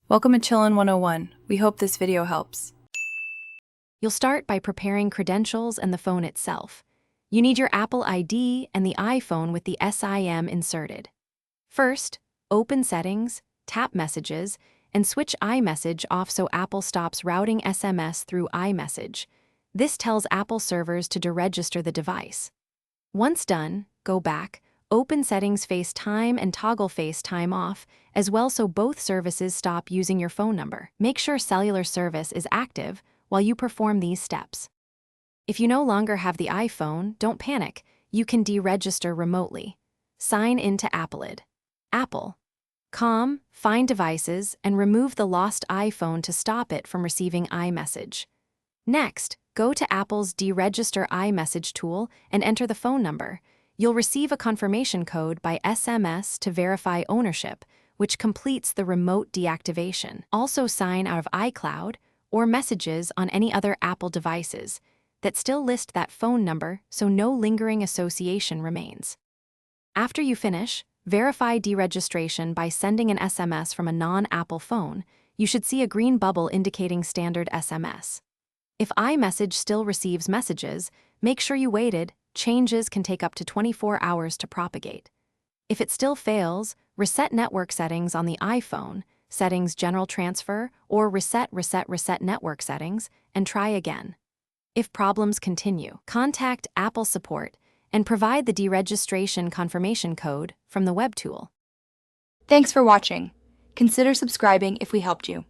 Welcome to Chillin' 101. We hope this video helps. You'll start by preparing credentials and the phone itself. You need your Apple ID and the iPhone with the SIM inserted. First, open Settings, tap Messages, and switch iMessage off so Apple stops routing SMS through iMessage. This tells Apple servers to deregister the device. Once done, go back, open Settings FaceTime and toggle FaceTime off, as well so both services stop using your phone number. Make sure cellular service is active while you perform these steps. If you no longer have the iPhone, don't panic. You can deregister remotely. Sign into Appleid. Apple.com, find devices, and remove the lost iPhone to stop it from receiving iMessage. Next, go to Apple's Deregister iMessage tool and enter the phone number. You'll receive a confirmation code by SMS to verify ownership, which completes the remote deactivation. Also sign out of iCloud or Messages on any other Apple devices that still list that phone number so no lingering association remains. After you finish, verify deregistration by sending an SMS from a non-Apple phone. You should see a green bubble indicating standard SMS. If iMessage still receives messages, make sure you waited. Changes can take up to 24 hours to propagate. If it still fails, reset network settings on the iPhone, Settings General Transfer, or Reset Network Settings, and try again. If problems continue, contact Apple Support and provide the deregistration confirmation code from the web tool. Thanks for watching. Consider subscribing if we helped you.